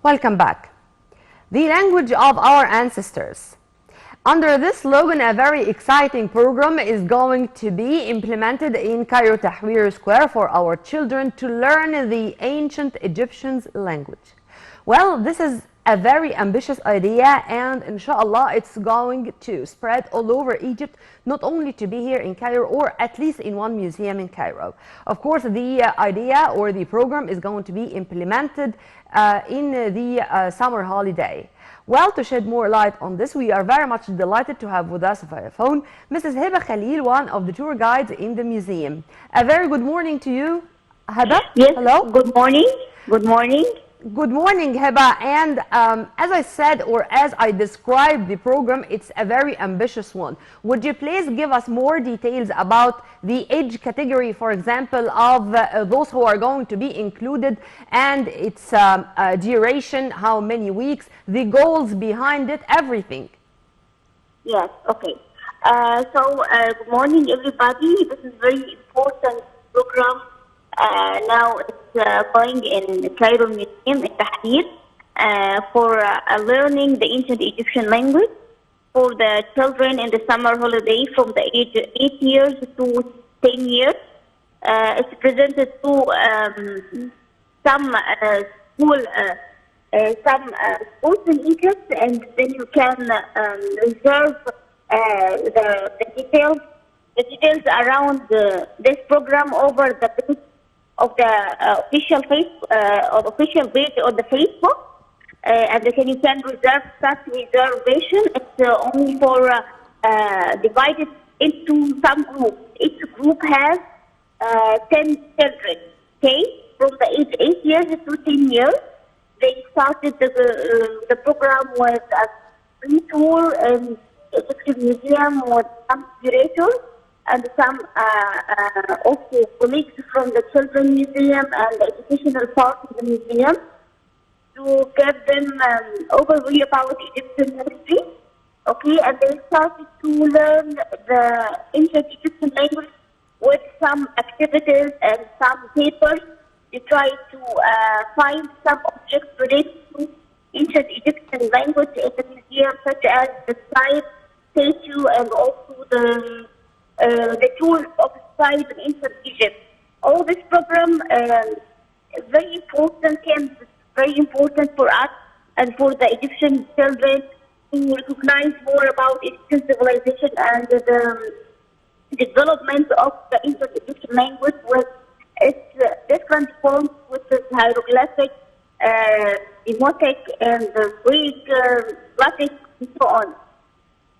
Welcome back. The language of our ancestors. Under this slogan, a very exciting program is going to be implemented in Cairo Tahrir Square for our children to learn the ancient Egyptian language. Well, this is a very ambitious idea, and inshallah it's going to spread all over Egypt, not only to be here in Cairo or at least in one museum in Cairo. Of course, the idea or the program is going to be implemented in the summer holiday. Well, to shed more light on this, we are very much delighted to have with us via phone Mrs. Heba Khalil, one of the tour guides in the museum. A very good morning to you, Heba. Yes. Hello. Good morning. Good morning. Good morning, Heba. And as I said, or as I described the program, it's a very ambitious one. Would you please give us more details about the age category, for example, of those who are going to be included and its duration, how many weeks, the goals behind it, everything? Yes. Okay. Good morning, everybody. This is very important program. Now it's going in Cairo Museum in Tahrir for learning the ancient Egyptian language for the children in the summer holiday from the age 8 years to 10 years. It's presented to some schools in Egypt, and then you can reserve the details around this program over the page of the official page on the Facebook, and you can reserve such reservation. It's only for divided into some groups. Each group has 10 children. Okay, from the age 8 years to 10 years. They started the program with a free tour in the Egyptian Museum with some curators and some also colleagues from the Children's Museum and the educational part of the museum to give them overview about Egyptian history. Okay, and they started to learn the ancient Egyptian language with some activities and some papers. They try to find some objects related to ancient Egyptian language in the museum, such as the scribe, statue, and also the tools of scribe in ancient Egypt. All this program is very important for us and for the Egyptian children to recognize more about Egyptian civilization and the development of the ancient Egyptian language with its different forms, which is hieroglyphic, demotic, and Greek, Latin, and so on.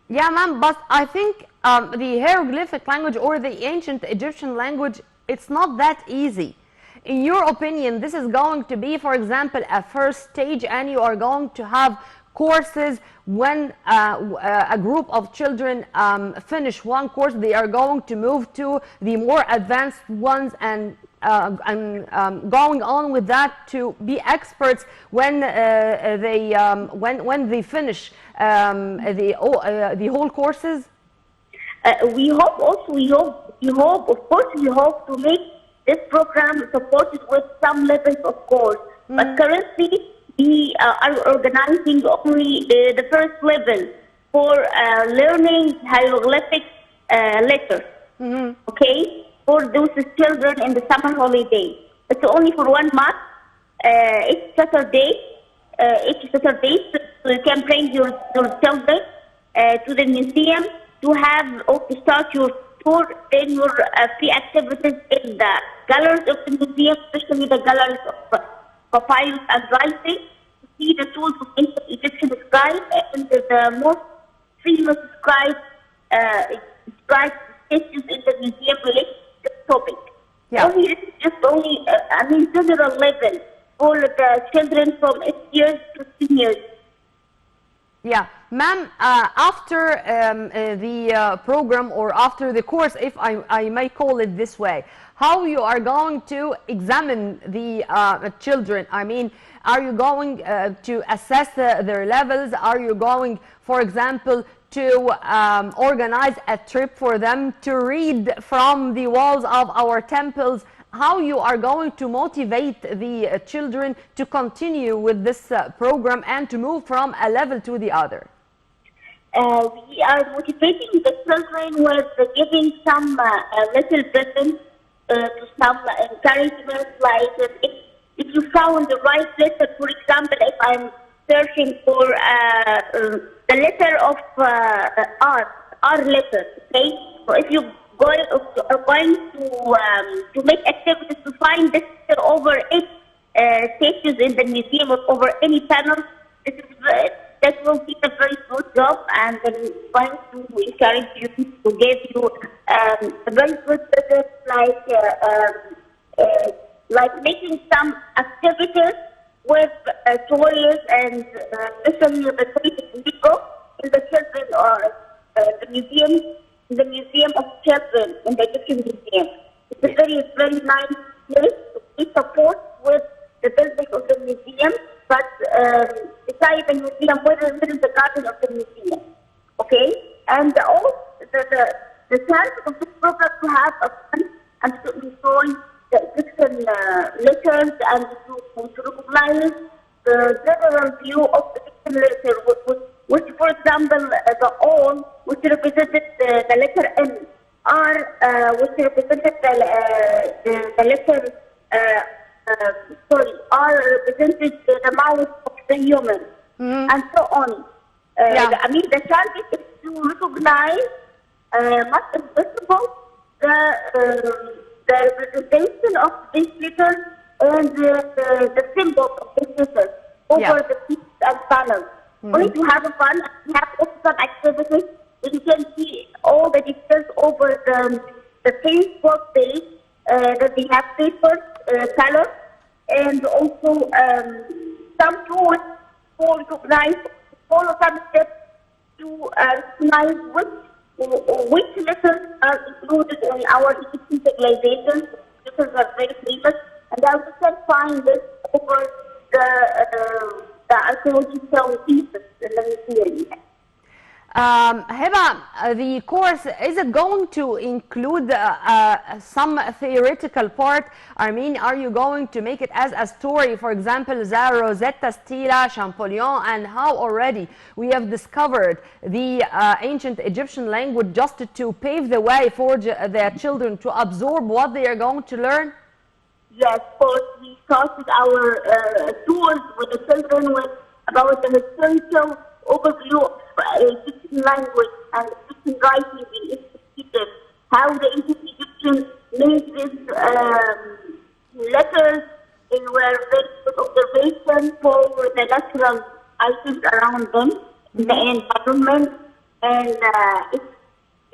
Yeah, ma'am, but I think the hieroglyphic language or the ancient Egyptian language, it's not that easy. In your opinion, this is going to be, for example, a first stage, and you are going to have courses when a group of children finish one course, they are going to move to the more advanced ones and going on with that to be experts when they finish the whole courses. We hope to make this program supported with some levels of course. But currently we are organizing only the first level for learning hieroglyphic letters. Okay, for those children in the summer holiday. It's only for 1 month. Each Saturday, so you can bring your children to the museum to have or to start your tour. Then your free activities in the galleries of the museum, especially the galleries of papyrus and writing, to see the tools of ancient Egyptian scribe and the most famous scribe statues in the museum related to the topic. Yeah. General level for the children from 8 years to 10 years. Yeah, ma'am, after the program or after the course, if I may call it this way, how you are going to examine the children? I mean, are you going to assess their levels? Are you going, for example, to organize a trip for them to read from the walls of our temples how you are going to motivate the children to continue with this program and to move from a level to the other? We are motivating the children with giving some little presents, to some encouragement, like if you found the right letter, for example, if I'm searching for the letter of R letter, okay? So if you are going to make activities to find this letter over 8 stages in the museum or over any panel, this is that will be a very good job, and I'm going to encourage you to give you a very good present, like making some activities with toys and especially the Lego in the children or the museum of children in the Egyptian museum. It's a very, very nice place to support with the building of the museum, but beside the museum, where is the garden of the museum? Okay, and all the chance of this program to have a fun and to enjoy the Egyptian letters and to recognize the general view of the Egyptian letter, which, for example, the O, which represented the letter M, R, which represented the letter R represented the mouth of the human, and so on. I mean, the challenge is to recognize, most invisible, the representation of these letters and the symbol of these letters over the pieces and panels. Only to have fun and have also some activities. You can see all the details over the Facebook page that they have papers, colors, and also some tools for recognize follow some steps to recognize which letters are included in our Egyptian civilization. Letters are very famous, and I can find this over the archaeological pieces in the museum. Heba, the course, is it going to include some theoretical part? I mean, are you going to make it as a story, for example, the Rosetta Stela, Champollion, and how already we have discovered the ancient Egyptian language just to pave the way for their children to absorb what they are going to learn? Yes, of course, we started our tours with the children about the historical overview of Egyptian language and Egyptian writing in Egypt, how the ancient Egyptians made these letters and were very good observation for the natural items around them in the environment, and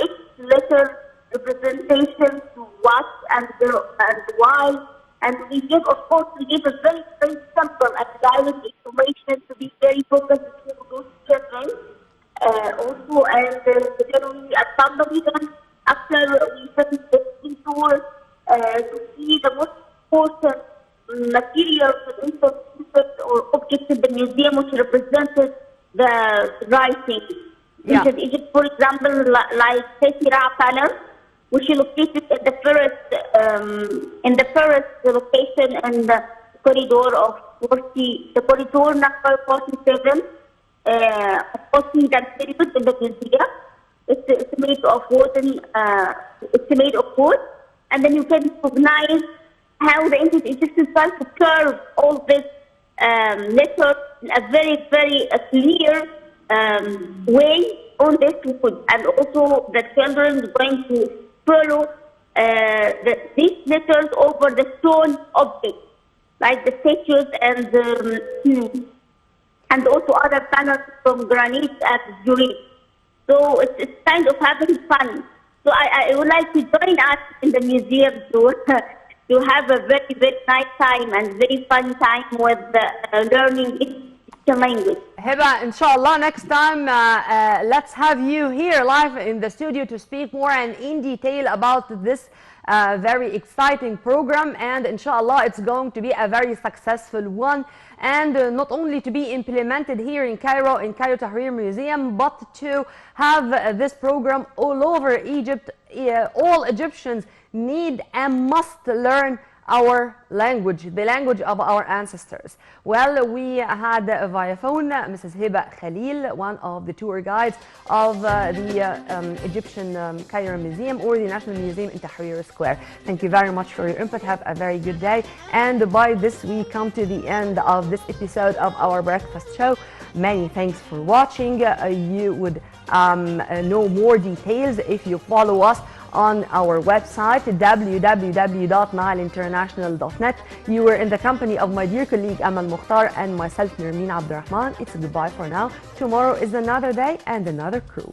each letter representation to what and why. And we give, of course, a very, very simple and direct information to be very focused to those children. Also, and then we accompany them after we finish the tour to see the most important materials or objects in the museum which represented the writing. In Egypt, for example, like Tessera panel, which is located at the first location in the corridor of the corridor number 47. Of course, that's very good in the museum. It's made of wooden. It's made of wood, and then you can recognize how the ancient Egyptians tried to curve all this letters in a very, very clear way on this wood, and also the children are going to follow these letters over the stone objects, like the statues and also other panels from granite and jewelry. So it's kind of having fun. So I would like to join us in the museum to have a very, very nice time and very fun time with learning Egyptian language. Heba, inshallah, next time let's have you here live in the studio to speak more and in detail about this very exciting program, and inshallah it's going to be a very successful one, and not only to be implemented here in Cairo Tahrir Museum, but to have this program all over Egypt. All Egyptians need and must learn our language, the language of our ancestors? Well, we had via phone Mrs. Heba Khalil, one of the tour guides of the Egyptian Cairo Museum, or the National Museum in Tahrir Square. Thank you very much for your input. Have a very good day. And by this, we come to the end of this episode of our breakfast show. Many thanks for watching. You would know more details if you follow us on our website www.nileinternational.net. You were in the company of my dear colleague Amal Mukhtar and myself, Nermeen Abdurrahman. It's a goodbye for now. Tomorrow is another day and another crew.